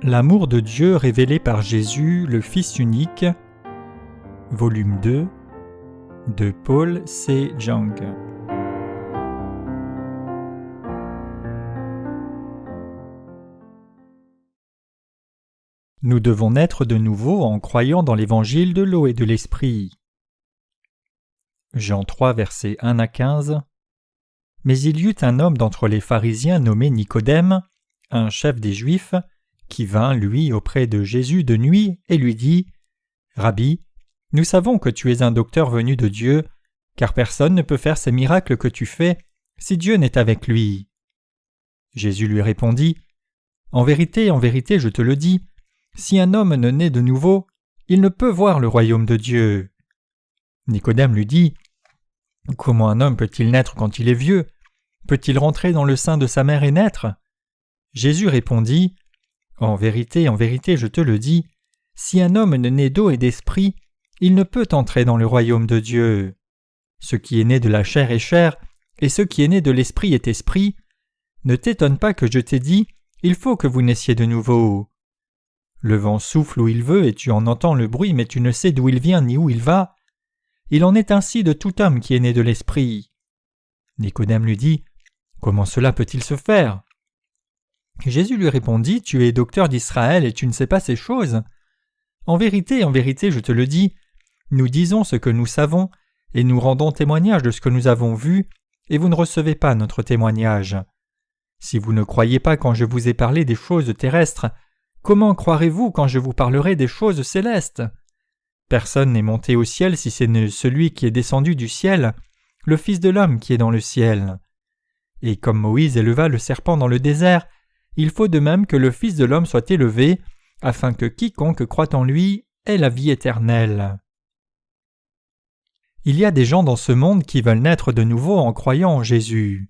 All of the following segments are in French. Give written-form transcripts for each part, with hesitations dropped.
L'amour de Dieu révélé par Jésus, le Fils unique, volume 2, de Paul C. Jung. Nous devons naître de nouveau en croyant dans l'évangile de l'eau et de l'esprit. Jean 3, versets 1 à 15. Mais il y eut un homme d'entre les pharisiens nommé Nicodème, un chef des Juifs, qui vint, lui, auprès de Jésus de nuit et lui dit : « Rabbi, nous savons que tu es un docteur venu de Dieu, car personne ne peut faire ces miracles que tu fais si Dieu n'est avec lui. » Jésus lui répondit : « en vérité, je te le dis, si un homme ne naît de nouveau, il ne peut voir le royaume de Dieu. » Nicodème lui dit : « Comment un homme peut-il naître quand il est vieux ? Peut-il rentrer dans le sein de sa mère et naître ?» Jésus répondit : « en vérité, je te le dis, si un homme ne naît d'eau et d'esprit, il ne peut entrer dans le royaume de Dieu. Ce qui est né de la chair est chair, et ce qui est né de l'esprit est esprit. Ne t'étonne pas que je t'ai dit, il faut que vous naissiez de nouveau. Le vent souffle où il veut, et tu en entends le bruit, mais tu ne sais d'où il vient ni où il va. Il en est ainsi de tout homme qui est né de l'esprit. » Nicodème lui dit : « Comment cela peut-il se faire ?» Jésus lui répondit : « Tu es docteur d'Israël et tu ne sais pas ces choses. En vérité, je te le dis, nous disons ce que nous savons, et nous rendons témoignage de ce que nous avons vu, et vous ne recevez pas notre témoignage. Si vous ne croyez pas quand je vous ai parlé des choses terrestres, comment croirez-vous quand je vous parlerai des choses célestes ? Personne n'est monté au ciel si ce n'est celui qui est descendu du ciel, le Fils de l'homme qui est dans le ciel. Et comme Moïse éleva le serpent dans le désert, il faut de même que le Fils de l'homme soit élevé, afin que quiconque croit en lui ait la vie éternelle. » Il y a des gens dans ce monde qui veulent naître de nouveau en croyant en Jésus.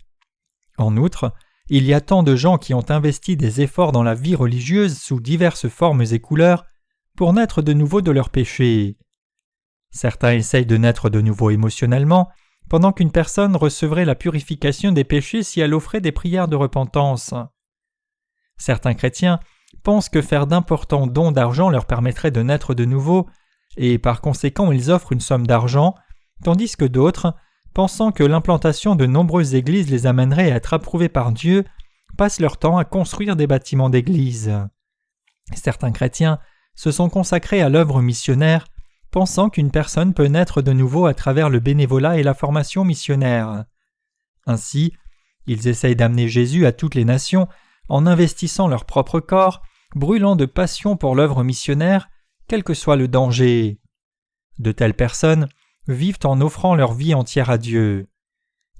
En outre, il y a tant de gens qui ont investi des efforts dans la vie religieuse sous diverses formes et couleurs pour naître de nouveau de leurs péchés. Certains essayent de naître de nouveau émotionnellement, pendant qu'une personne recevrait la purification des péchés si elle offrait des prières de repentance. Certains chrétiens pensent que faire d'importants dons d'argent leur permettrait de naître de nouveau, et par conséquent ils offrent une somme d'argent, tandis que d'autres, pensant que l'implantation de nombreuses églises les amènerait à être approuvés par Dieu, passent leur temps à construire des bâtiments d'églises. Certains chrétiens se sont consacrés à l'œuvre missionnaire, pensant qu'une personne peut naître de nouveau à travers le bénévolat et la formation missionnaire. Ainsi, ils essayent d'amener Jésus à toutes les nations en investissant leur propre corps, brûlant de passion pour l'œuvre missionnaire, quel que soit le danger. De telles personnes vivent en offrant leur vie entière à Dieu.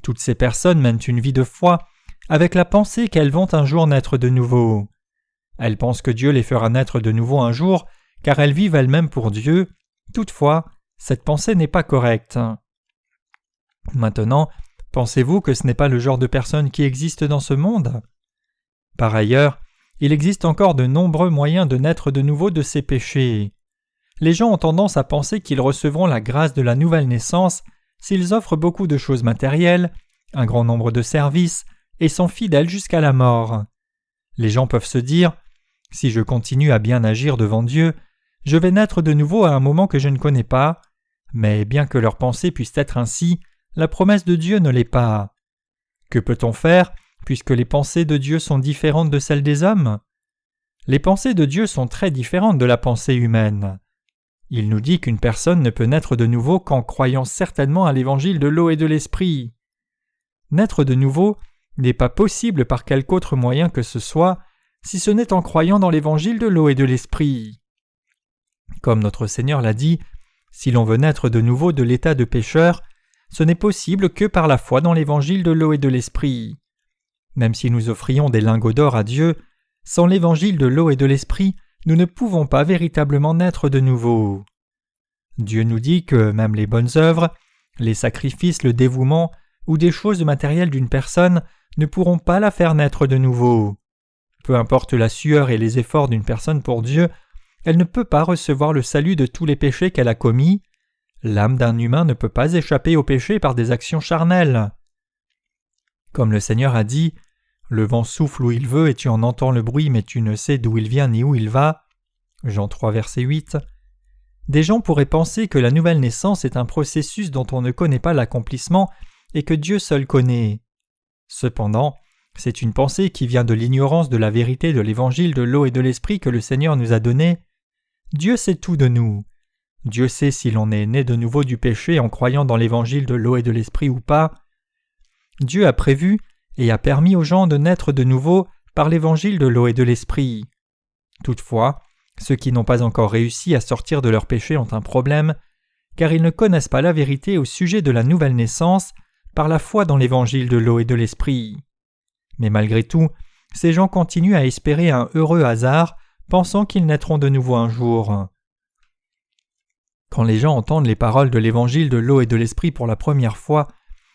Toutes ces personnes mènent une vie de foi avec la pensée qu'elles vont un jour naître de nouveau. Elles pensent que Dieu les fera naître de nouveau un jour, car elles vivent elles-mêmes pour Dieu. Toutefois, cette pensée n'est pas correcte. Maintenant, pensez-vous que ce n'est pas le genre de personnes qui existent dans ce monde ? Par ailleurs, il existe encore de nombreux moyens de naître de nouveau de ces péchés. Les gens ont tendance à penser qu'ils recevront la grâce de la nouvelle naissance s'ils offrent beaucoup de choses matérielles, un grand nombre de services, et sont fidèles jusqu'à la mort. Les gens peuvent se dire : si je continue à bien agir devant Dieu, je vais naître de nouveau à un moment que je ne connais pas. Mais bien que leur pensée puisse être ainsi, la promesse de Dieu ne l'est pas. Que peut-on faire puisque les pensées de Dieu sont différentes de celles des hommes ? Les pensées de Dieu sont très différentes de la pensée humaine. Il nous dit qu'une personne ne peut naître de nouveau qu'en croyant certainement à l'évangile de l'eau et de l'esprit. Naître de nouveau n'est pas possible par quelque autre moyen que ce soit, si ce n'est en croyant dans l'évangile de l'eau et de l'esprit. Comme notre Seigneur l'a dit, si l'on veut naître de nouveau de l'état de pécheur, ce n'est possible que par la foi dans l'évangile de l'eau et de l'esprit. Même si nous offrions des lingots d'or à Dieu, sans l'évangile de l'eau et de l'esprit, nous ne pouvons pas véritablement naître de nouveau. Dieu nous dit que même les bonnes œuvres, les sacrifices, le dévouement ou des choses matérielles d'une personne ne pourront pas la faire naître de nouveau. Peu importe la sueur et les efforts d'une personne pour Dieu, elle ne peut pas recevoir le salut de tous les péchés qu'elle a commis. L'âme d'un humain ne peut pas échapper au péché par des actions charnelles. Comme le Seigneur a dit : Le vent souffle où il veut et tu en entends le bruit, mais tu ne sais d'où il vient ni où il va. Jean 3, verset 8. Des gens pourraient penser que la nouvelle naissance est un processus dont on ne connaît pas l'accomplissement et que Dieu seul connaît. Cependant, c'est une pensée qui vient de l'ignorance de la vérité de l'évangile de l'eau et de l'esprit que le Seigneur nous a donné. Dieu sait tout de nous. Dieu sait si l'on est né de nouveau du péché en croyant dans l'évangile de l'eau et de l'esprit ou pas. Dieu a prévu et a permis aux gens de naître de nouveau par l'évangile de l'eau et de l'esprit. Toutefois, ceux qui n'ont pas encore réussi à sortir de leur péché ont un problème, car ils ne connaissent pas la vérité au sujet de la nouvelle naissance par la foi dans l'évangile de l'eau et de l'esprit. Mais malgré tout, ces gens continuent à espérer un heureux hasard, pensant qu'ils naîtront de nouveau un jour. Quand les gens entendent les paroles de l'évangile de l'eau et de l'esprit pour la première fois,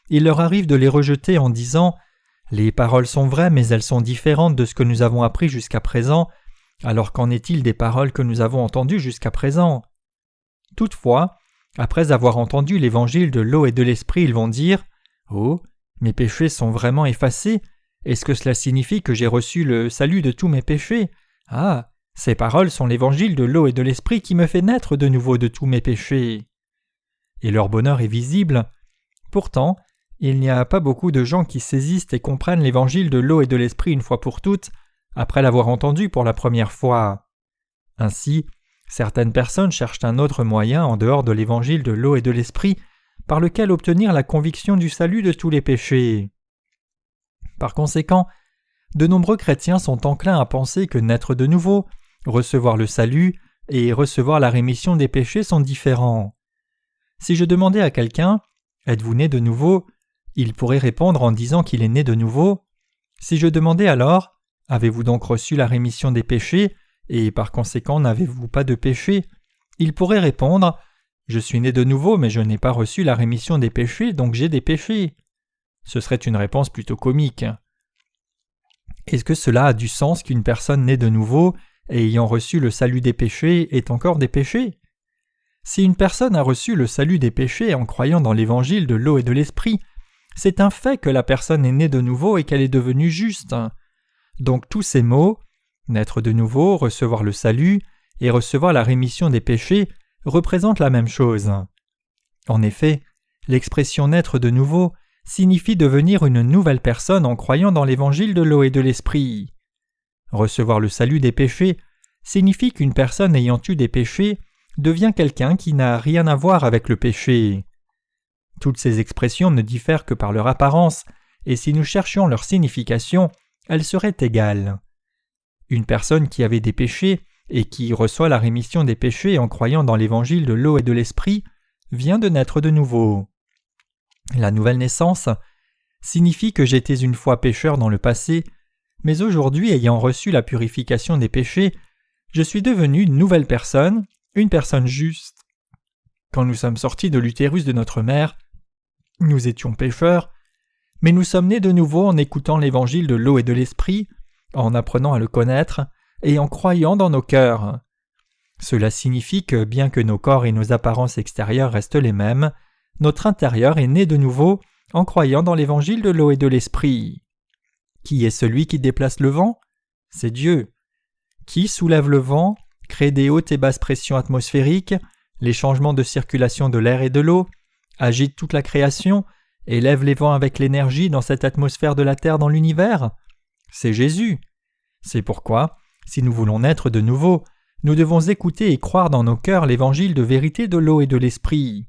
il leur arrive de les rejeter en disant « Les paroles sont vraies, mais elles sont différentes de ce que nous avons appris jusqu'à présent, alors qu'en est-il des paroles que nous avons entendues jusqu'à présent ?» Toutefois, après avoir entendu l'évangile de l'eau et de l'esprit, ils vont dire « Oh, mes péchés sont vraiment effacés. Est-ce que cela signifie que j'ai reçu le salut de tous mes péchés? Ah, ces paroles sont l'évangile de l'eau et de l'esprit qui me fait naître de nouveau de tous mes péchés. » Et leur bonheur est visible. Pourtant, il n'y a pas beaucoup de gens qui saisissent et comprennent l'évangile de l'eau et de l'esprit une fois pour toutes, après l'avoir entendu pour la première fois. Ainsi, certaines personnes cherchent un autre moyen en dehors de l'évangile de l'eau et de l'esprit par lequel obtenir la conviction du salut de tous les péchés. Par conséquent, de nombreux chrétiens sont enclins à penser que naître de nouveau, recevoir le salut et recevoir la rémission des péchés sont différents. Si je demandais à quelqu'un « Êtes-vous né de nouveau ?», il pourrait répondre en disant qu'il est né de nouveau. Si je demandais alors « Avez-vous donc reçu la rémission des péchés et par conséquent n'avez-vous pas de péché ?» il pourrait répondre « Je suis né de nouveau mais je n'ai pas reçu la rémission des péchés donc j'ai des péchés. » Ce serait une réponse plutôt comique. Est-ce que cela a du sens qu'une personne née de nouveau et ayant reçu le salut des péchés ait encore des péchés? Si une personne a reçu le salut des péchés en croyant dans l'évangile de l'eau et de l'esprit, c'est un fait que la personne est née de nouveau et qu'elle est devenue juste. Donc tous ces mots, naître de nouveau, recevoir le salut et recevoir la rémission des péchés, représentent la même chose. En effet, l'expression naître de nouveau signifie devenir une nouvelle personne en croyant dans l'évangile de l'eau et de l'esprit. Recevoir le salut des péchés signifie qu'une personne ayant eu des péchés devient quelqu'un qui n'a rien à voir avec le péché. Toutes ces expressions ne diffèrent que par leur apparence, et si nous cherchions leur signification, elles seraient égales. Une personne qui avait des péchés et qui reçoit la rémission des péchés en croyant dans l'évangile de l'eau et de l'esprit vient de naître de nouveau. La nouvelle naissance signifie que j'étais une fois pécheur dans le passé, mais aujourd'hui, ayant reçu la purification des péchés, je suis devenu une nouvelle personne, une personne juste. Quand nous sommes sortis de l'utérus de notre mère, nous étions pécheurs, mais nous sommes nés de nouveau en écoutant l'évangile de l'eau et de l'esprit, en apprenant à le connaître et en croyant dans nos cœurs. Cela signifie que bien que nos corps et nos apparences extérieures restent les mêmes, notre intérieur est né de nouveau en croyant dans l'évangile de l'eau et de l'esprit. Qui est celui qui déplace le vent? C'est Dieu. Qui soulève le vent, crée des hautes et basses pressions atmosphériques, les changements de circulation de l'air et de l'eau, agite toute la création, élève les vents avec l'énergie dans cette atmosphère de la Terre dans l'univers? C'est Jésus. C'est pourquoi, si nous voulons naître de nouveau, nous devons écouter et croire dans nos cœurs l'évangile de vérité de l'eau et de l'esprit.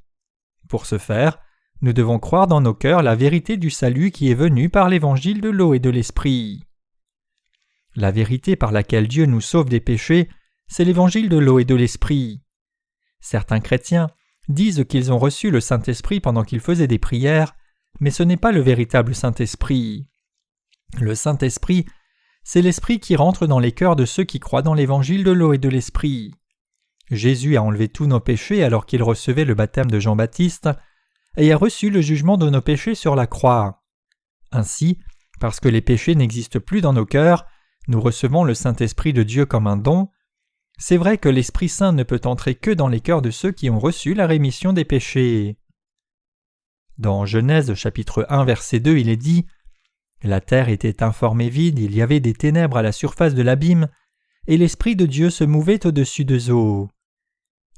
Pour ce faire, nous devons croire dans nos cœurs la vérité du salut qui est venue par l'évangile de l'eau et de l'esprit. La vérité par laquelle Dieu nous sauve des péchés, c'est l'évangile de l'eau et de l'esprit. Certains chrétiens disent qu'ils ont reçu le Saint-Esprit pendant qu'ils faisaient des prières, mais ce n'est pas le véritable Saint-Esprit. Le Saint-Esprit, c'est l'Esprit qui rentre dans les cœurs de ceux qui croient dans l'évangile de l'eau et de l'esprit. Jésus a enlevé tous nos péchés alors qu'il recevait le baptême de Jean-Baptiste et a reçu le jugement de nos péchés sur la croix. Ainsi, parce que les péchés n'existent plus dans nos cœurs, nous recevons le Saint-Esprit de Dieu comme un don. C'est vrai que l'Esprit Saint ne peut entrer que dans les cœurs de ceux qui ont reçu la rémission des péchés. Dans Genèse chapitre 1 verset 2, il est dit « La terre était informe et vide, il y avait des ténèbres à la surface de l'abîme, et l'Esprit de Dieu se mouvait au-dessus des eaux.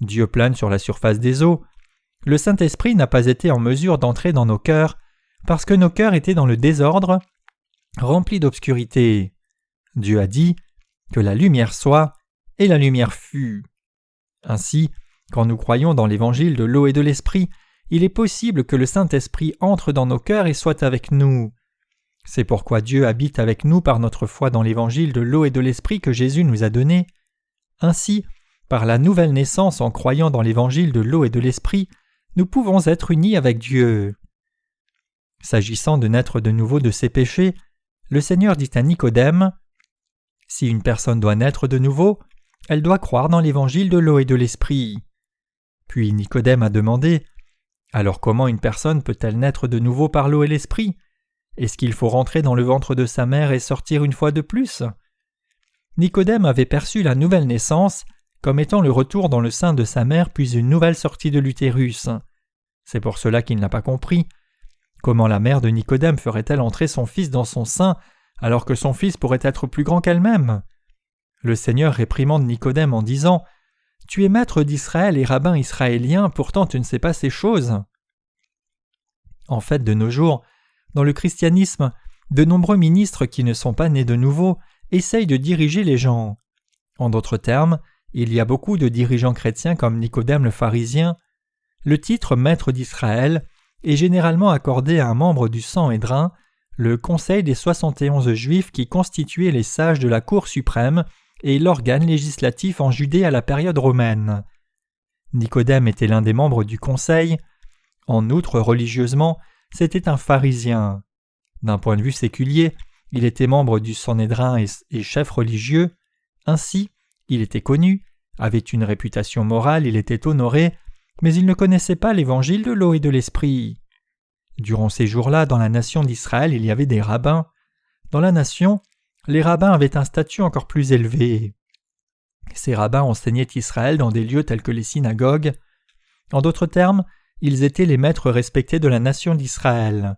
Dieu plane sur la surface des eaux. Le Saint-Esprit n'a pas été en mesure d'entrer dans nos cœurs, parce que nos cœurs étaient dans le désordre, remplis d'obscurité. Dieu a dit « Que la lumière soit », et la lumière fut. Ainsi, quand nous croyons dans l'évangile de l'eau et de l'Esprit, il est possible que le Saint-Esprit entre dans nos cœurs et soit avec nous. C'est pourquoi Dieu habite avec nous par notre foi dans l'évangile de l'eau et de l'Esprit que Jésus nous a donné. Ainsi, par la nouvelle naissance en croyant dans l'évangile de l'eau et de l'Esprit, nous pouvons être unis avec Dieu. S'agissant de naître de nouveau de ses péchés, le Seigneur dit à Nicodème « Si une personne doit naître de nouveau, elle doit croire dans l'évangile de l'eau et de l'Esprit. » Puis Nicodème a demandé « Alors comment une personne peut-elle naître de nouveau par l'eau et l'Esprit ? Est-ce qu'il faut rentrer dans le ventre de sa mère et sortir une fois de plus ?» Nicodème avait perçu la nouvelle naissance comme étant le retour dans le sein de sa mère puis une nouvelle sortie de l'utérus. C'est pour cela qu'il n'a pas compris. Comment la mère de Nicodème ferait-elle entrer son fils dans son sein alors que son fils pourrait être plus grand qu'elle-même ? Le Seigneur réprimande Nicodème en disant « Tu es maître d'Israël et rabbin israélien, pourtant tu ne sais pas ces choses. » En fait, de nos jours, dans le christianisme, de nombreux ministres qui ne sont pas nés de nouveau essayent de diriger les gens. En d'autres termes, il y a beaucoup de dirigeants chrétiens comme Nicodème le pharisien. Le titre maître d'Israël est généralement accordé à un membre du Sanhédrin, le conseil des 71 Juifs qui constituaient les sages de la Cour suprême et l'organe législatif en Judée à la période romaine. Nicodème était l'un des membres du conseil. En outre, religieusement, c'était un pharisien. D'un point de vue séculier, il était membre du Sanhédrin et chef religieux. Ainsi, il était connu, avait une réputation morale, il était honoré, mais il ne connaissait pas l'évangile de l'eau et de l'Esprit. Durant ces jours-là, dans la nation d'Israël, il y avait des rabbins. Dans la nation, les rabbins avaient un statut encore plus élevé. Ces rabbins enseignaient Israël dans des lieux tels que les synagogues. En d'autres termes, ils étaient les maîtres respectés de la nation d'Israël.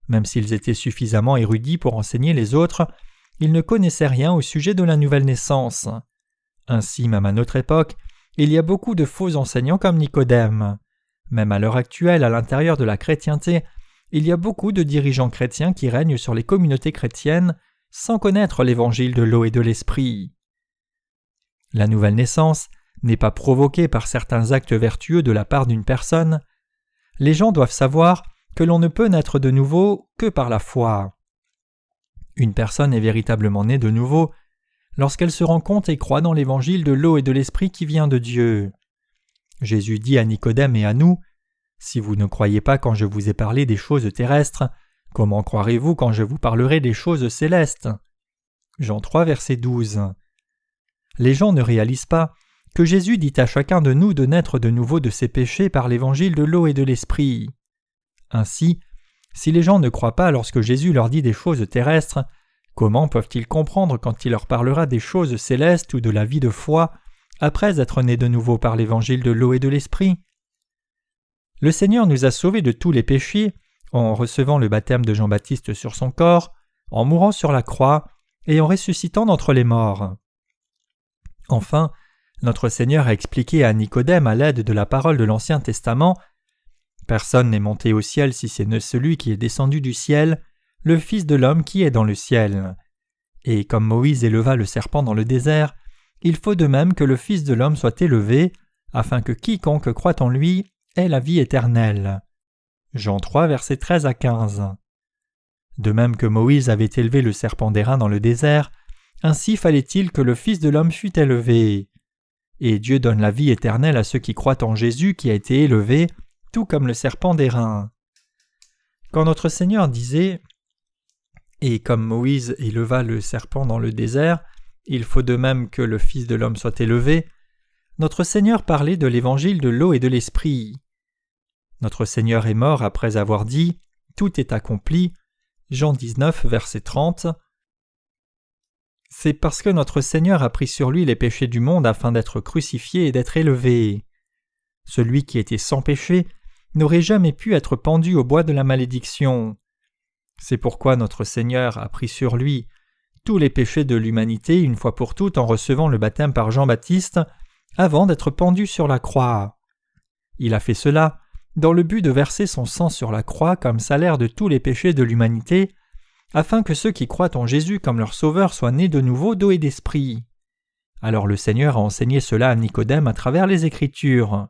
Même s'ils étaient suffisamment érudits pour enseigner les autres, ils ne connaissaient rien au sujet de la nouvelle naissance. Ainsi, même à notre époque, il y a beaucoup de faux enseignants comme Nicodème. Même à l'heure actuelle, à l'intérieur de la chrétienté, il y a beaucoup de dirigeants chrétiens qui règnent sur les communautés chrétiennes sans connaître l'évangile de l'eau et de l'Esprit. La nouvelle naissance n'est pas provoquée par certains actes vertueux de la part d'une personne. Les gens doivent savoir que l'on ne peut naître de nouveau que par la foi. Une personne est véritablement née de nouveau lorsqu'elle se rend compte et croit dans l'évangile de l'eau et de l'Esprit qui vient de Dieu. Jésus dit à Nicodème et à nous « Si vous ne croyez pas quand je vous ai parlé des choses terrestres, comment croirez-vous quand je vous parlerai des choses célestes ?» Jean 3, verset 12. Les gens ne réalisent pas que Jésus dit à chacun de nous de naître de nouveau de ses péchés par l'évangile de l'eau et de l'Esprit. Ainsi, si les gens ne croient pas lorsque Jésus leur dit des choses terrestres, comment peuvent-ils comprendre quand il leur parlera des choses célestes ou de la vie de foi après être nés de nouveau par l'évangile de l'eau et de l'Esprit ? Le Seigneur nous a sauvés de tous les péchés en recevant le baptême de Jean-Baptiste sur son corps, en mourant sur la croix et en ressuscitant d'entre les morts. Enfin, notre Seigneur a expliqué à Nicodème à l'aide de la parole de l'Ancien Testament « Personne n'est monté au ciel si ce n'est celui qui est descendu du ciel, le Fils de l'homme qui est dans le ciel. Et comme Moïse éleva le serpent dans le désert, il faut de même que le Fils de l'homme soit élevé, afin que quiconque croit en lui ait la vie éternelle. » Jean 3, versets 13 à 15. De même que Moïse avait élevé le serpent d'airain dans le désert, ainsi fallait-il que le Fils de l'homme fût élevé. Et Dieu donne la vie éternelle à ceux qui croient en Jésus qui a été élevé, tout comme le serpent d'airain. Quand notre Seigneur disait « Et comme Moïse éleva le serpent dans le désert, il faut de même que le Fils de l'homme soit élevé », notre Seigneur parlait de l'évangile de l'eau et de l'Esprit. Notre Seigneur est mort après avoir dit « Tout est accompli » Jean 19, verset 30. C'est parce que notre Seigneur a pris sur lui les péchés du monde afin d'être crucifié et d'être élevé. Celui qui était sans péché n'aurait jamais pu être pendu au bois de la malédiction. C'est pourquoi notre Seigneur a pris sur lui tous les péchés de l'humanité une fois pour toutes en recevant le baptême par Jean-Baptiste avant d'être pendu sur la croix. Il a fait cela dans le but de verser son sang sur la croix comme salaire de tous les péchés de l'humanité, afin que ceux qui croient en Jésus comme leur sauveur soient nés de nouveau d'eau et d'esprit. Alors le Seigneur a enseigné cela à Nicodème à travers les Écritures.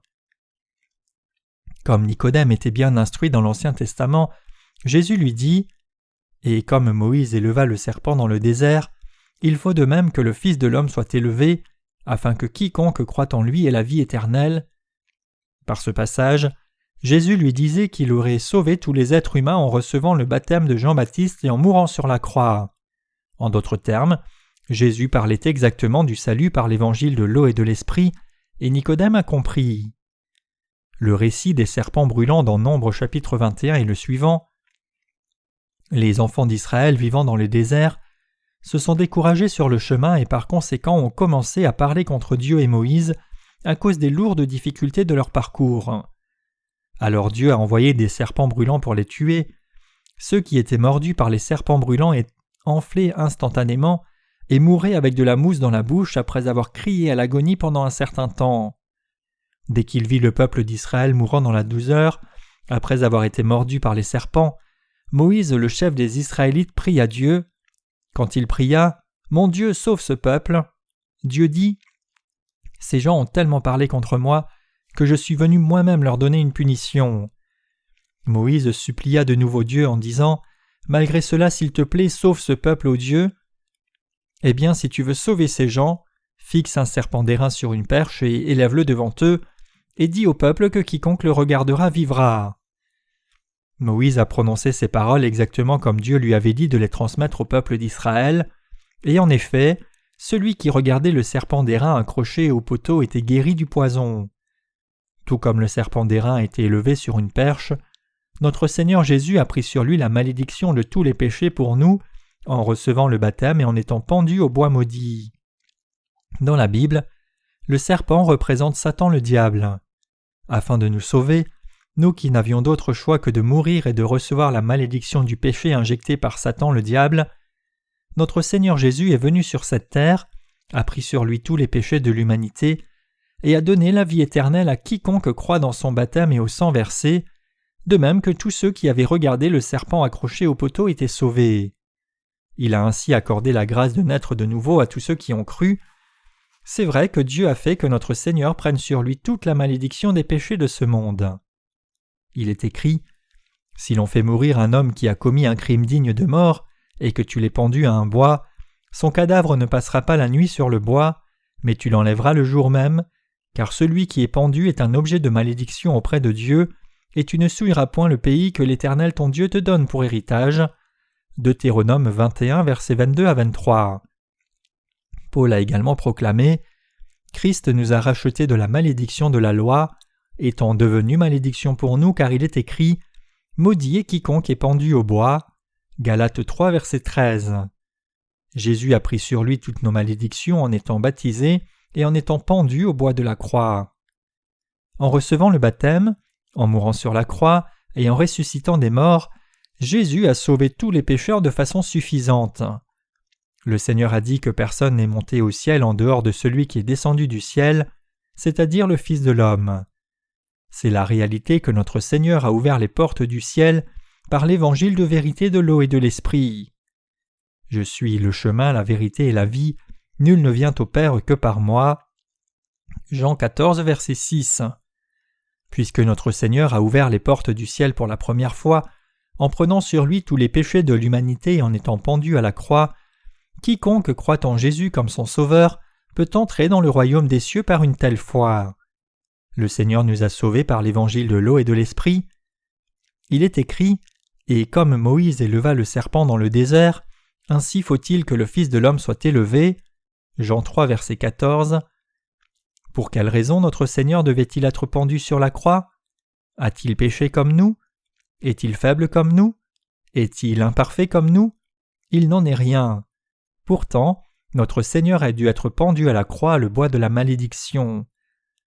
Comme Nicodème était bien instruit dans l'Ancien Testament, Jésus lui dit « Et comme Moïse éleva le serpent dans le désert, il faut de même que le Fils de l'homme soit élevé, afin que quiconque croit en lui ait la vie éternelle. » Par ce passage, Jésus lui disait qu'il aurait sauvé tous les êtres humains en recevant le baptême de Jean-Baptiste et en mourant sur la croix. En d'autres termes, Jésus parlait exactement du salut par l'évangile de l'eau et de l'esprit, et Nicodème a compris. Le récit des serpents brûlants dans Nombre chapitre 21 est le suivant. Les enfants d'Israël vivant dans le désert se sont découragés sur le chemin et par conséquent ont commencé à parler contre Dieu et Moïse à cause des lourdes difficultés de leur parcours. Alors Dieu a envoyé des serpents brûlants pour les tuer. Ceux qui étaient mordus par les serpents brûlants étaient enflés instantanément et mouraient avec de la mousse dans la bouche après avoir crié à l'agonie pendant un certain temps. Dès qu'il vit le peuple d'Israël mourant dans la douceur, après avoir été mordu par les serpents, Moïse, le chef des Israélites, pria Dieu. Quand il pria « Mon Dieu, sauve ce peuple », Dieu dit « Ces gens ont tellement parlé contre moi que je suis venu moi-même leur donner une punition. » Moïse supplia de nouveau Dieu en disant « Malgré cela, s'il te plaît, sauve ce peuple, ô Dieu. » Eh bien, si tu veux sauver ces gens, fixe un serpent d'airain sur une perche et élève-le devant eux, et dis au peuple que quiconque le regardera vivra. Moïse a prononcé ces paroles exactement comme Dieu lui avait dit de les transmettre au peuple d'Israël, et en effet, celui qui regardait le serpent d'airain accroché au poteau était guéri du poison. Tout comme le serpent d'airain a été élevé sur une perche, notre Seigneur Jésus a pris sur lui la malédiction de tous les péchés pour nous, en recevant le baptême et en étant pendu au bois maudit. Dans la Bible, le serpent représente Satan le diable. Afin de nous sauver, nous qui n'avions d'autre choix que de mourir et de recevoir la malédiction du péché injectée par Satan le diable, notre Seigneur Jésus est venu sur cette terre, a pris sur lui tous les péchés de l'humanité et a donné la vie éternelle à quiconque croit dans son baptême et au sang versé, de même que tous ceux qui avaient regardé le serpent accroché au poteau étaient sauvés. Il a ainsi accordé la grâce de naître de nouveau à tous ceux qui ont cru. C'est vrai que Dieu a fait que notre Seigneur prenne sur lui toute la malédiction des péchés de ce monde. Il est écrit « Si l'on fait mourir un homme qui a commis un crime digne de mort, et que tu l'aies pendu à un bois, son cadavre ne passera pas la nuit sur le bois, mais tu l'enlèveras le jour même, car celui qui est pendu est un objet de malédiction auprès de Dieu, et tu ne souilleras point le pays que l'Éternel ton Dieu te donne pour héritage. » Deutéronome 21, versets 22 à 23. Paul a également proclamé « Christ nous a rachetés de la malédiction de la loi, étant devenu malédiction pour nous, car il est écrit « Maudit est quiconque est pendu au bois » Galates 3, verset 13. Jésus a pris sur lui toutes nos malédictions en étant baptisé et en étant pendu au bois de la croix. En recevant le baptême, en mourant sur la croix et en ressuscitant des morts, Jésus a sauvé tous les pécheurs de façon suffisante. Le Seigneur a dit que personne n'est monté au ciel en dehors de celui qui est descendu du ciel, c'est-à-dire le Fils de l'homme. C'est la réalité que notre Seigneur a ouvert les portes du ciel par l'évangile de vérité de l'eau et de l'esprit. Je suis le chemin, la vérité et la vie, nul ne vient au Père que par moi. Jean 14, verset 6. Puisque notre Seigneur a ouvert les portes du ciel pour la première fois, en prenant sur lui tous les péchés de l'humanité et en étant pendu à la croix, quiconque croit en Jésus comme son Sauveur peut entrer dans le royaume des cieux par une telle foi. Le Seigneur nous a sauvés par l'évangile de l'eau et de l'esprit. Il est écrit « Et comme Moïse éleva le serpent dans le désert, ainsi faut-il que le Fils de l'homme soit élevé. » Jean 3, verset 14. Pour quelle raison notre Seigneur devait-il être pendu sur la croix? A-t-il péché comme nous? Est-il faible comme nous? Est-il imparfait comme nous? Il n'en est rien. Pourtant, notre Seigneur a dû être pendu à la croix, le bois de la malédiction.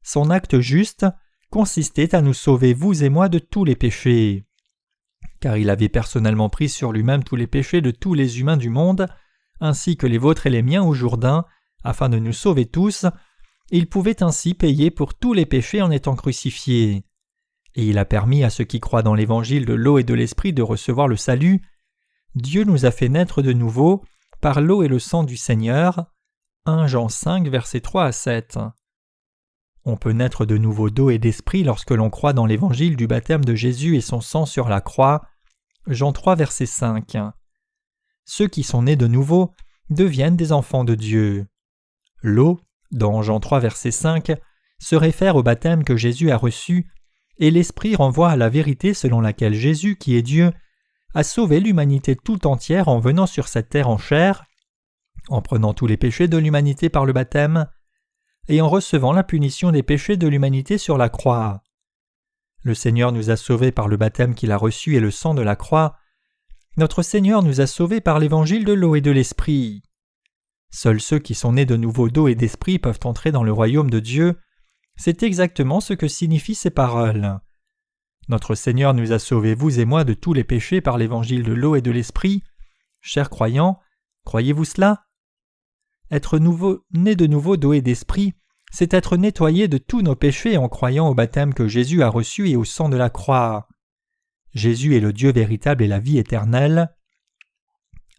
Son acte juste consistait à nous sauver, vous et moi, de tous les péchés. car il avait personnellement pris sur lui-même tous les péchés de tous les humains du monde, ainsi que les vôtres et les miens au Jourdain, afin de nous sauver tous. Il pouvait ainsi payer pour tous les péchés en étant crucifié. Et il a permis à ceux qui croient dans l'évangile de l'eau et de l'esprit de recevoir le salut. Dieu nous a fait naître de nouveau par l'eau et le sang du Seigneur. 1 Jean 5, versets 3 à 7. On peut naître de nouveau d'eau et d'esprit lorsque l'on croit dans l'évangile du baptême de Jésus et son sang sur la croix. Jean 3, verset 5. Ceux qui sont nés de nouveau deviennent des enfants de Dieu. L'eau, dans Jean 3, verset 5, se réfère au baptême que Jésus a reçu, et l'Esprit renvoie à la vérité selon laquelle Jésus, qui est Dieu, a sauvé l'humanité tout entière en venant sur cette terre en chair, en prenant tous les péchés de l'humanité par le baptême, et en recevant la punition des péchés de l'humanité sur la croix. Le Seigneur nous a sauvés par le baptême qu'il a reçu et le sang de la croix. Notre Seigneur nous a sauvés par l'évangile de l'eau et de l'esprit. Seuls ceux qui sont nés de nouveau d'eau et d'esprit peuvent entrer dans le royaume de Dieu. C'est exactement ce que signifient ces paroles. Notre Seigneur nous a sauvés, vous et moi, de tous les péchés par l'évangile de l'eau et de l'esprit. Chers croyants, croyez-vous cela? Être né de nouveau d'eau et d'esprit, c'est être nettoyé de tous nos péchés en croyant au baptême que Jésus a reçu et au sang de la croix. Jésus est le Dieu véritable et la vie éternelle.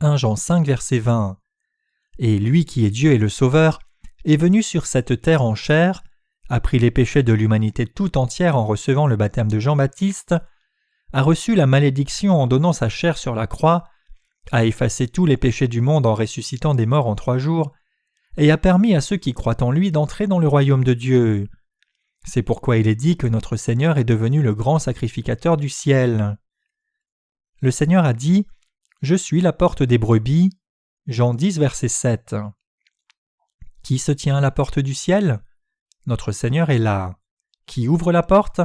1 Jean 5, verset 20. Et lui qui est Dieu et le Sauveur est venu sur cette terre en chair, a pris les péchés de l'humanité tout entière en recevant le baptême de Jean-Baptiste, a reçu la malédiction en donnant sa chair sur la croix, a effacé tous les péchés du monde en ressuscitant des morts en 3 jours, et a permis à ceux qui croient en lui d'entrer dans le royaume de Dieu. C'est pourquoi il est dit que notre Seigneur est devenu le grand sacrificateur du ciel. Le Seigneur a dit « Je suis la porte des brebis » Jean 10, verset 7. Qui se tient à la porte du ciel? Notre Seigneur est là. Qui ouvre la porte?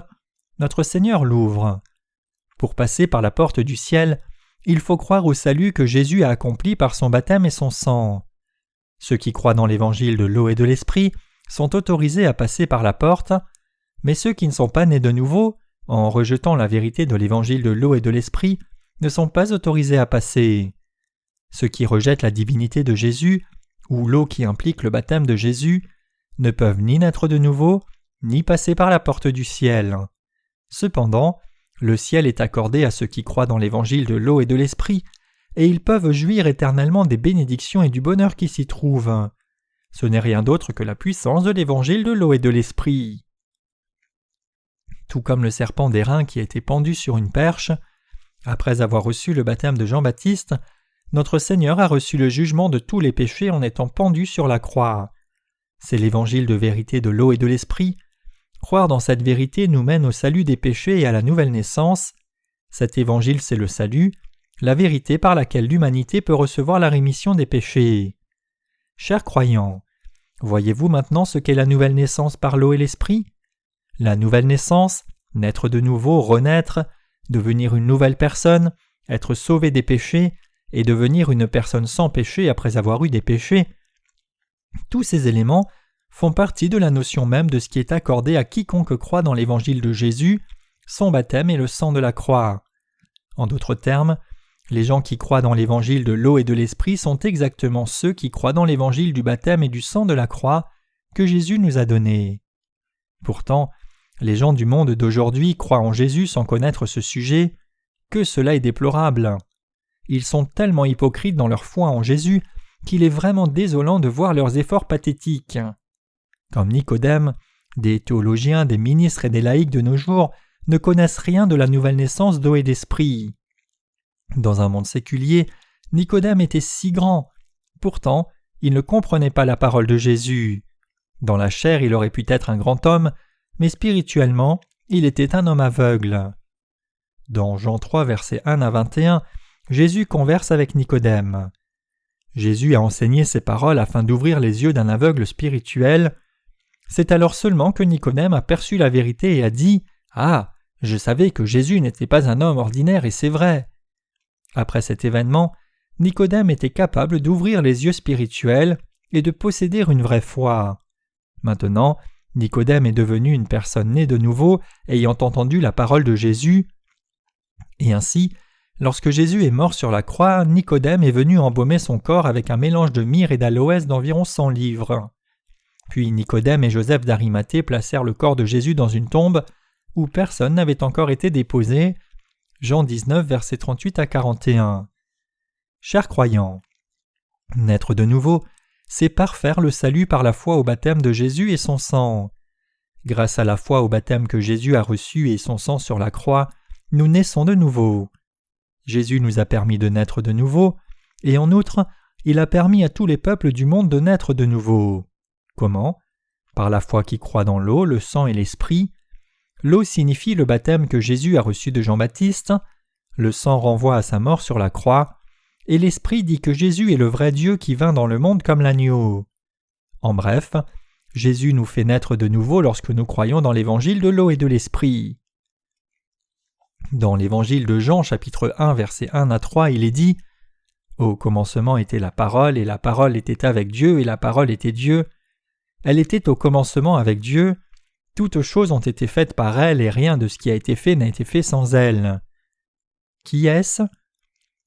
Notre Seigneur l'ouvre. Pour passer par la porte du ciel, il faut croire au salut que Jésus a accompli par son baptême et son sang. Ceux qui croient dans l'évangile de l'eau et de l'esprit sont autorisés à passer par la porte, mais ceux qui ne sont pas nés de nouveau, en rejetant la vérité de l'évangile de l'eau et de l'esprit, ne sont pas autorisés à passer. Ceux qui rejettent la divinité de Jésus, ou l'eau qui implique le baptême de Jésus, ne peuvent ni naître de nouveau, ni passer par la porte du ciel. Cependant, le ciel est accordé à ceux qui croient dans l'évangile de l'eau et de l'esprit, et ils peuvent jouir éternellement des bénédictions et du bonheur qui s'y trouvent. Ce n'est rien d'autre que la puissance de l'évangile de l'eau et de l'esprit. Tout comme le serpent d'airain qui a été pendu sur une perche, après avoir reçu le baptême de Jean-Baptiste, notre Seigneur a reçu le jugement de tous les péchés en étant pendu sur la croix. C'est l'évangile de vérité de l'eau et de l'esprit. Croire dans cette vérité nous mène au salut des péchés et à la nouvelle naissance. Cet évangile, c'est le salut, la vérité par laquelle l'humanité peut recevoir la rémission des péchés. Chers croyants, voyez-vous maintenant ce qu'est la nouvelle naissance par l'eau et l'esprit? La nouvelle naissance, naître de nouveau, renaître, devenir une nouvelle personne, être sauvé des péchés et devenir une personne sans péché après avoir eu des péchés. Tous ces éléments font partie de la notion même de ce qui est accordé à quiconque croit dans l'évangile de Jésus, son baptême et le sang de la croix. En d'autres termes, les gens qui croient dans l'évangile de l'eau et de l'esprit sont exactement ceux qui croient dans l'évangile du baptême et du sang de la croix que Jésus nous a donné. Pourtant, les gens du monde d'aujourd'hui croient en Jésus sans connaître ce sujet. Que cela est déplorable! Ils sont tellement hypocrites dans leur foi en Jésus qu'il est vraiment désolant de voir leurs efforts pathétiques. Comme Nicodème, des théologiens, des ministres et des laïcs de nos jours ne connaissent rien de la nouvelle naissance d'eau et d'esprit. Dans un monde séculier, Nicodème était si grand. Pourtant, il ne comprenait pas la parole de Jésus. Dans la chair, il aurait pu être un grand homme, mais spirituellement, il était un homme aveugle. Dans Jean 3, versets 1 à 21, Jésus converse avec Nicodème. Jésus a enseigné ces paroles afin d'ouvrir les yeux d'un aveugle spirituel. C'est alors seulement que Nicodème a perçu la vérité et a dit « Ah, je savais que Jésus n'était pas un homme ordinaire et c'est vrai !» Après cet événement, Nicodème était capable d'ouvrir les yeux spirituels et de posséder une vraie foi. Maintenant, Nicodème est devenu une personne née de nouveau ayant entendu la parole de Jésus. Et ainsi, lorsque Jésus est mort sur la croix, Nicodème est venu embaumer son corps avec un mélange de myrrhe et d'aloès d'environ 100 livres. Puis Nicodème et Joseph d'Arimathée placèrent le corps de Jésus dans une tombe où personne n'avait encore été déposé. Jean 19, versets 38 à 41. Chers croyants, naître de nouveau, c'est parfaire le salut par la foi au baptême de Jésus et son sang. Grâce à la foi au baptême que Jésus a reçu et son sang sur la croix, nous naissons de nouveau. Jésus nous a permis de naître de nouveau, et en outre, il a permis à tous les peuples du monde de naître de nouveau. Comment ? Par la foi qui croit dans l'eau, le sang et l'esprit. L'eau signifie le baptême que Jésus a reçu de Jean-Baptiste, le sang renvoie à sa mort sur la croix, et l'esprit dit que Jésus est le vrai Dieu qui vint dans le monde comme l'agneau. En bref, Jésus nous fait naître de nouveau lorsque nous croyons dans l'évangile de l'eau et de l'esprit. Dans l'évangile de Jean, chapitre 1, versets 1 à 3, il est dit « Au commencement était la parole, et la parole était avec Dieu, et la parole était Dieu. Elle était au commencement avec Dieu. Toutes choses ont été faites par elle, et rien de ce qui a été fait n'a été fait sans elle. » Qui est-ce ?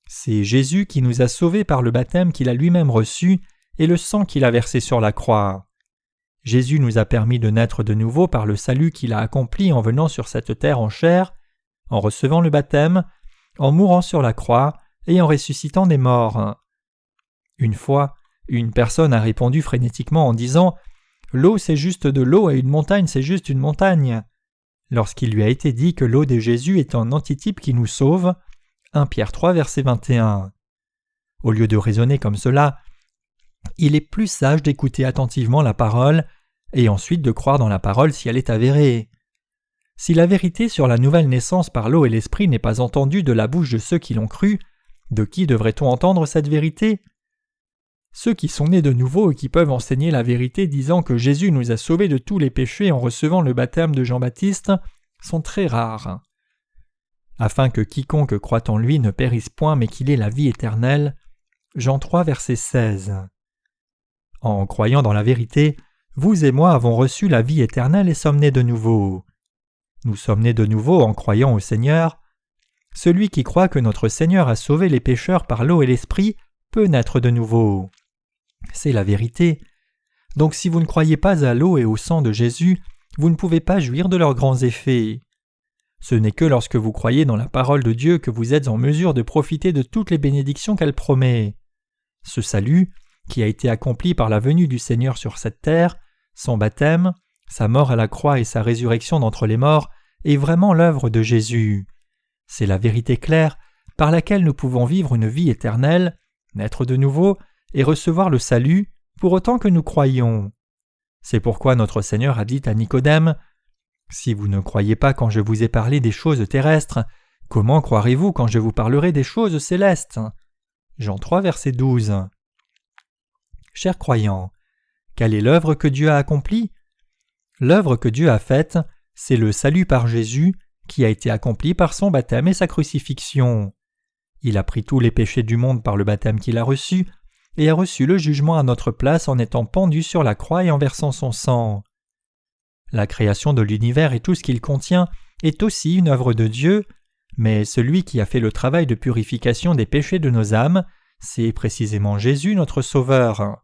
C'est Jésus qui nous a sauvés par le baptême qu'il a lui-même reçu et le sang qu'il a versé sur la croix. Jésus nous a permis de naître de nouveau par le salut qu'il a accompli en venant sur cette terre en chair, en recevant le baptême, en mourant sur la croix et en ressuscitant des morts. Une fois, une personne a répondu frénétiquement en disant « L'eau c'est juste de l'eau et une montagne c'est juste une montagne ». Lorsqu'il lui a été dit que l'eau de Jésus est un antitype qui nous sauve, 1 Pierre 3, verset 21. Au lieu de raisonner comme cela, il est plus sage d'écouter attentivement la parole et ensuite de croire dans la parole si elle est avérée. Si la vérité sur la nouvelle naissance par l'eau et l'esprit n'est pas entendue de la bouche de ceux qui l'ont cru, de qui devrait-on entendre cette vérité ? Ceux qui sont nés de nouveau et qui peuvent enseigner la vérité disant que Jésus nous a sauvés de tous les péchés en recevant le baptême de Jean-Baptiste sont très rares. Afin que quiconque croit en lui ne périsse point mais qu'il ait la vie éternelle. Jean 3, verset 16. En croyant dans la vérité, vous et moi avons reçu la vie éternelle et sommes nés de nouveau. Nous sommes nés de nouveau en croyant au Seigneur. Celui qui croit que notre Seigneur a sauvé les pécheurs par l'eau et l'esprit peut naître de nouveau. C'est la vérité. Donc si vous ne croyez pas à l'eau et au sang de Jésus, vous ne pouvez pas jouir de leurs grands effets. Ce n'est que lorsque vous croyez dans la parole de Dieu que vous êtes en mesure de profiter de toutes les bénédictions qu'elle promet. Ce salut, qui a été accompli par la venue du Seigneur sur cette terre, son baptême, sa mort à la croix et sa résurrection d'entre les morts, est vraiment l'œuvre de Jésus. C'est la vérité claire par laquelle nous pouvons vivre une vie éternelle, naître de nouveau et recevoir le salut pour autant que nous croyons. C'est pourquoi notre Seigneur a dit à Nicodème « Si vous ne croyez pas quand je vous ai parlé des choses terrestres, comment croirez-vous quand je vous parlerai des choses célestes ?» Jean 3, verset 12. Chers croyants, quelle est l'œuvre que Dieu a accomplie ? L'œuvre que Dieu a faite, c'est le salut par Jésus qui a été accompli par son baptême et sa crucifixion. Il a pris tous les péchés du monde par le baptême qu'il a reçu et a reçu le jugement à notre place en étant pendu sur la croix et en versant son sang. La création de l'univers et tout ce qu'il contient est aussi une œuvre de Dieu, mais celui qui a fait le travail de purification des péchés de nos âmes, c'est précisément Jésus notre Sauveur.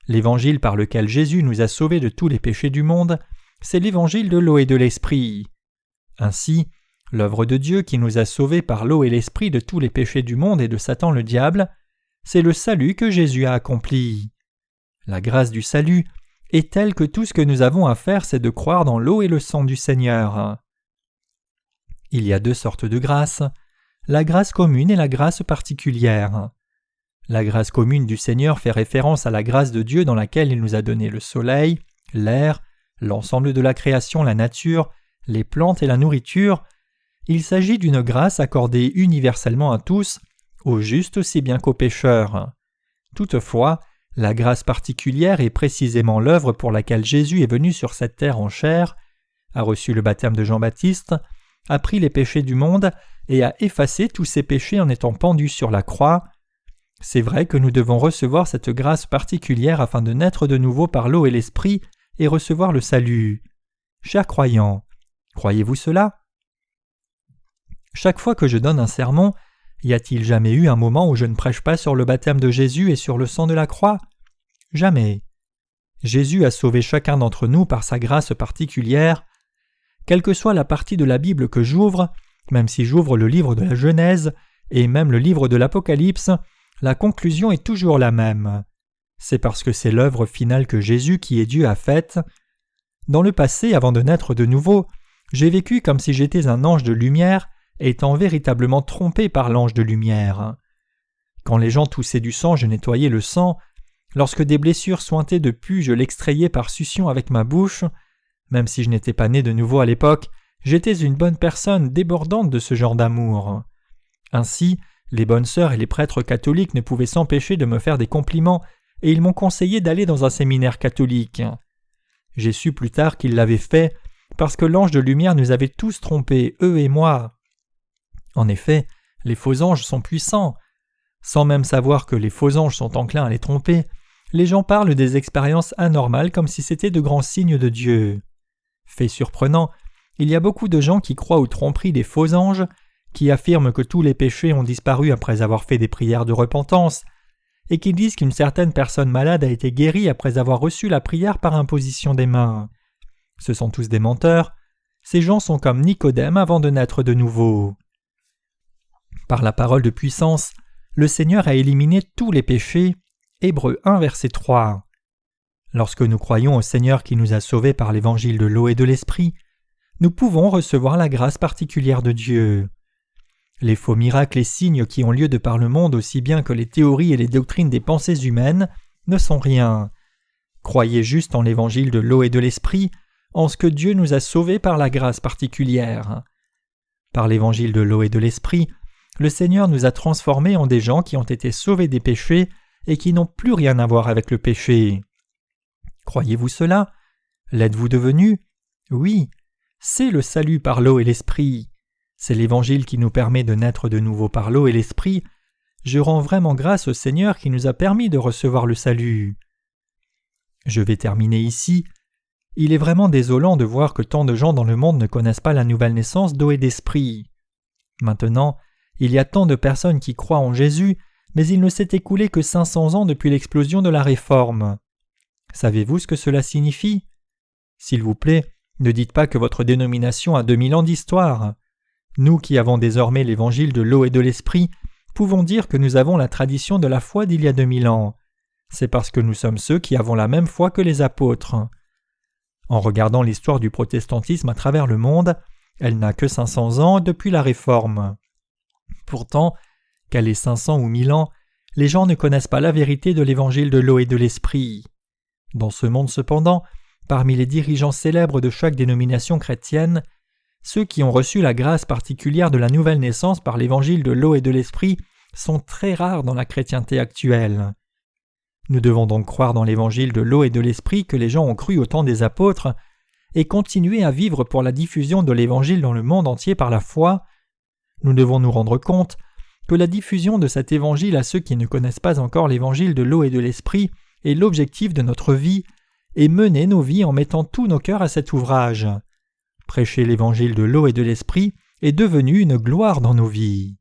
L'évangile par lequel Jésus nous a sauvés de tous les péchés du monde, c'est l'évangile de l'eau et de l'esprit. Ainsi, l'œuvre de Dieu qui nous a sauvés par l'eau et l'esprit de tous les péchés du monde et de Satan le diable, c'est le salut que Jésus a accompli. La grâce du salut est telle que tout ce que nous avons à faire, c'est de croire dans l'eau et le sang du Seigneur. Il y a deux sortes de grâce, la grâce commune et la grâce particulière. La grâce commune du Seigneur fait référence à la grâce de Dieu dans laquelle il nous a donné le soleil, l'air, l'ensemble de la création, la nature, les plantes et la nourriture. Il s'agit d'une grâce accordée universellement à tous, aux justes aussi bien qu'aux pécheurs. Toutefois, la grâce particulière est précisément l'œuvre pour laquelle Jésus est venu sur cette terre en chair, a reçu le baptême de Jean-Baptiste, a pris les péchés du monde et a effacé tous ses péchés en étant pendu sur la croix. C'est vrai que nous devons recevoir cette grâce particulière afin de naître de nouveau par l'eau et l'esprit et recevoir le salut. Chers croyants, croyez-vous cela ? chaque fois que je donne un sermon, y a-t-il jamais eu un moment où je ne prêche pas sur le baptême de Jésus et sur le sang de la croix? Jamais. Jésus a sauvé chacun d'entre nous par sa grâce particulière. Quelle que soit la partie de la Bible que j'ouvre, même si j'ouvre le livre de la Genèse et même le livre de l'Apocalypse, la conclusion est toujours la même. C'est parce que c'est l'œuvre finale que Jésus qui est Dieu a faite. Dans le passé, avant de naître de nouveau, j'ai vécu comme si j'étais un ange de lumière, étant véritablement trompé par l'ange de lumière. Quand les gens toussaient du sang, je nettoyais le sang. Lorsque des blessures sointaient de pus, je l'extrayais par succion avec ma bouche. Même si je n'étais pas né de nouveau à l'époque, j'étais une bonne personne débordante de ce genre d'amour. Ainsi, les bonnes sœurs et les prêtres catholiques ne pouvaient s'empêcher de me faire des compliments et ils m'ont conseillé d'aller dans un séminaire catholique. J'ai su plus tard qu'ils l'avaient fait parce que l'ange de lumière nous avait tous trompés, eux et moi. En effet, les faux anges sont puissants. Sans même savoir que les faux anges sont enclins à les tromper, les gens parlent des expériences anormales comme si c'était de grands signes de Dieu. Fait surprenant, il y a beaucoup de gens qui croient aux tromperies des faux anges, qui affirment que tous les péchés ont disparu après avoir fait des prières de repentance, et qui disent qu'une certaine personne malade a été guérie après avoir reçu la prière par imposition des mains. Ce sont tous des menteurs. Ces gens sont comme Nicodème avant de naître de nouveau. Par la parole de puissance, le Seigneur a éliminé tous les péchés. Hébreux 1, verset 3. Lorsque nous croyons au Seigneur qui nous a sauvés par l'évangile de l'eau et de l'esprit, nous pouvons recevoir la grâce particulière de Dieu. Les faux miracles et signes qui ont lieu de par le monde aussi bien que les théories et les doctrines des pensées humaines ne sont rien. Croyez juste en l'évangile de l'eau et de l'esprit, en ce que Dieu nous a sauvés par la grâce particulière. Par l'évangile de l'eau et de l'esprit, le Seigneur nous a transformés en des gens qui ont été sauvés des péchés et qui n'ont plus rien à voir avec le péché. Croyez-vous cela? L'êtes-vous devenu? Oui, c'est le salut par l'eau et l'esprit. C'est l'Évangile qui nous permet de naître de nouveau par l'eau et l'Esprit. Je rends vraiment grâce au Seigneur qui nous a permis de recevoir le salut. Je vais terminer ici. Il est vraiment désolant de voir que tant de gens dans le monde ne connaissent pas la nouvelle naissance d'eau et d'esprit. Maintenant, il y a tant de personnes qui croient en Jésus, mais il ne s'est écoulé que 500 ans depuis l'explosion de la Réforme. Savez-vous ce que cela signifie? S'il vous plaît, ne dites pas que votre dénomination a 2000 ans d'histoire. Nous qui avons désormais l'évangile de l'eau et de l'esprit, pouvons dire que nous avons la tradition de la foi d'il y a 2000 ans. C'est parce que nous sommes ceux qui avons la même foi que les apôtres. En regardant l'histoire du protestantisme à travers le monde, elle n'a que 500 ans depuis la Réforme. Pourtant, qu'elle ait 500 ou 1000 ans, les gens ne connaissent pas la vérité de l'évangile de l'eau et de l'esprit. Dans ce monde cependant, parmi les dirigeants célèbres de chaque dénomination chrétienne, ceux qui ont reçu la grâce particulière de la nouvelle naissance par l'évangile de l'eau et de l'esprit sont très rares dans la chrétienté actuelle. Nous devons donc croire dans l'évangile de l'eau et de l'esprit que les gens ont cru au temps des apôtres et continuer à vivre pour la diffusion de l'évangile dans le monde entier par la foi. Nous devons nous rendre compte que la diffusion de cet évangile à ceux qui ne connaissent pas encore l'évangile de l'eau et de l'esprit est l'objectif de notre vie et mener nos vies en mettant tous nos cœurs à cet ouvrage. Prêcher l'évangile de l'eau et de l'esprit est devenu une gloire dans nos vies.